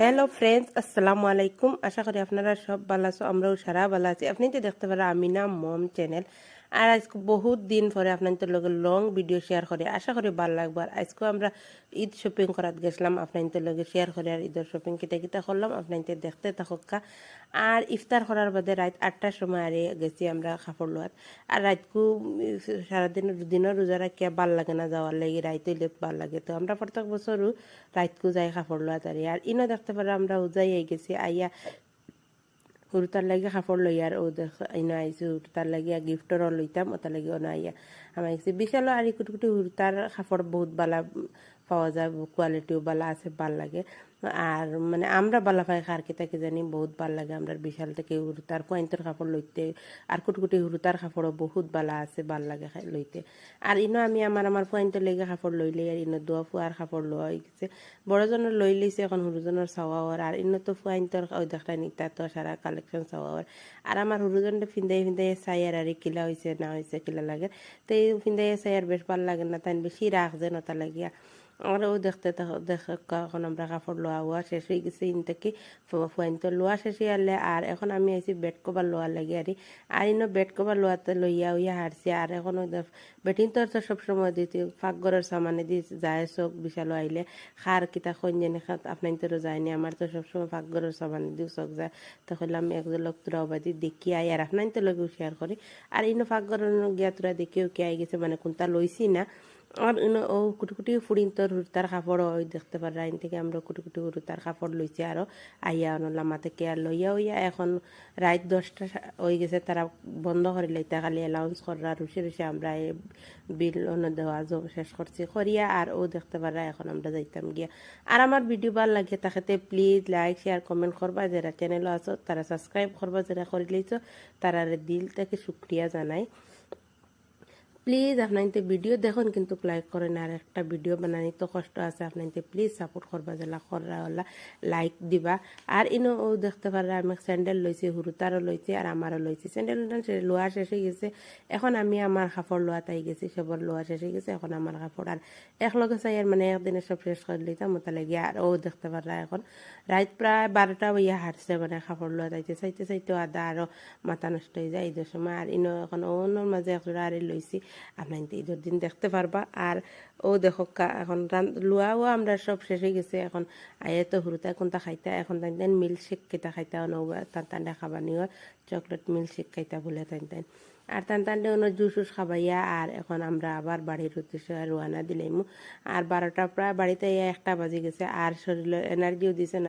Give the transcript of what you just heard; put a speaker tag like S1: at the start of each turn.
S1: Hello friends, আসসালামু আলাইকুম। আশা করি আপনারা সব ভালো আছো, আমরাও সারা ভালো আছি। আপনি তো দেখতে পারেন আমিনা মম চ্যানেল। আর আজকে বহুত দিন পরে আপনাদের লগে লং ভিডিও শেয়ার করে, আশা করি ভালো লাগবে। আর আজকে আমরা ঈদ শপিং করাত গেছিলাম, আপনাদের লগে শেয়ার করে। আর ঈদের শপিং কিতা কিতা করলাম আপনাদের দেখতে থাকা। আর ইফতার করার বাদে রাত 8টার সময় আর গেছি আমরা কাপড় লোয়াত। আর রাতকু দিনের রোজা রাখিয়া ভাল লাগে না, যাওয়ার লাগে রাইতে ভাল লাগে। তো আমরা প্রত্যেক বছরও রাতকু যাই কাপড় লোয়াত। আর ইনো দেখতে পারে আমরা উজাই গেছি আইয়া হুরতার লাগে কাপড় লই। আর ও দেখ ইনো আইসি হুরতার লাগিয়া গিফটরও লইতাম, ওটার লাগে অনা আইয়া আমার গেছি বিশালও। আর কুটি হুরতার কাপড় বহুত বালা পাওয়া যায়, কোয়ালিটিও বালা আছে, ভাল লাগে। আর মানে আমরা বালা পাই খার কিতাকে জানি বহুত ভাল লাগে। আমরা বিশাল থেকে হুরতার পয়েন্টের কাপড় লইতে। আর কুটি হুরতার কাপড়ও বহুত বালা আছে, ভাল লাগে লইতে। আর ইনো আমি আমার পয়েন্টের লেগে কাপড় লইলে। আর ইনো দোয়া ফুয়ার কাপড় লওয়া হয়ে গেছে, বড়জনের লই লইছে, এখন হুরুজনের চাওয়ার। আর ইনো তো পয়েন্টের ওই দেখা নিতা তো সারা কালেকশন চাওয়ার। আর আমার হুরুজনটা ফিন্দাই চাই। আর কিলা হয়েছে না হয়েছে কিলা লাগে। তো এই ফিন্দাই চাই আর বেশ ভাল লাগে না, তাই বেশি রাখ যে নতা লাগিয়া। আর ও দেখতে এখন আমরা কাপড় লোয়া হওয়া শেষ হয়ে গেছে। ইন থেকে তো লোয়া শেষ হয়ে আলে। আর এখন আমি আইছি বেড কভার লোয়া লাগে। আর ইনো বেড কভার লোয়াতে লইয়া উইয়া হারছি। আর এখন বেটিং তো সবসময় দিতে পাকঘরের সামানে দিয়ে যায় চোখ বিশাল আইলে খার কিতা খঞ্জেনে খাত আপনার তো যায়নি। আমার তো সবসময় পাকঘরের সামানে দিয়ে চোখ যায়। তখন আমি একজন লোক তোরা অবাদি দেখি আই। আর আপনার তো লগেও শেয়ার করি। আর ইনো পাকঘরের গিয়া তোরা দেখিও কে আই গেছে, মানে কোনটা লইছি না। আর ও কুটি ফুড়িন তোর হুরতার কাপড় ওই দেখতে পারে। আইন থেকে আমরা কুটি হুরতার কাপড় লইছি। আরও আইয়া লামা থেকে আর লইয়া হইয়া এখন রাত 10টা হয়ে গেছে। তারা বন্ধ করে লইতে খালি অ্যালাউন্স করা রুষে রুষে আমরা বিল দেওয়া শেষ করছি করিয়া। আর ও দেখতে পারা এখন আমরা যাইতাম গিয়া। আর আমার ভিডিও ভালো লাগে তাকে প্লিজ লাইক শেয়ার কমেন্ট করবা। যারা চ্যানেলও আছো তারা সাবস্ক্রাইব করবা, যারা করে লইছো তারা দিল থেকে শুক্রিয়া জানাই। প্লিজ আপনাদের ভিডিও দেখুন কিন্তু লাইক করেন। আর একটা ভিডিও বানানি তো কষ্ট আছে, আপনাদের প্লিজ সাপোর্ট করবা, যেলা করা হলা লাইক দিবা। আর ইনো ও দেখতে পারে আমি স্যান্ডেল লইছি, হুরুতারও লইছি আর আমারও লইছি। স্যান্ডেল লোয়া শেষ হয়ে গেছে, এখন আমি আমার কাপড় লোয়া তাই গেছি, সবর লোয়া শেষ হয়ে গেছে, এখন আমার কাপড়। আর একলগে চাই আর মানে একদিনে সব শেষ করে লইতাম মতো লাগে। আর ও দেখতে পারা এখন রাত প্রায় 12টা ইয়া হারছে, মানে কাপড় লোয়া যাইতে চাইতে আদা আরও মাথা নষ্ট হয়ে যায় ঈদের সময়। আর ইনো এখন ওনোর মাঝে একজোড়া আর লইছি, আপনার ঈদের দিন দেখতে পারবা। আর ও দেখো এখন লুয়াও আমরা সব শেষ হয়ে গেছে। এখন আয়ে তো হুরুতা কোনটা খাইতা, এখন তাই মিল্ক শেক কেটা খাইতা নৌবা টান খাবানি হয়, চকলেট মিল্ক শেক খাইতা বলে তাই। আর টান অন্য জুস খাবাইয়া। আর এখন আমরা আবার বাড়ির উদ্দেশ্যে রোয়ানা দিলাম। আর 12টা প্রায় বাড়িতে 1টা বাজে গেছে। আর শরীরে এনার্জিও দিছে না।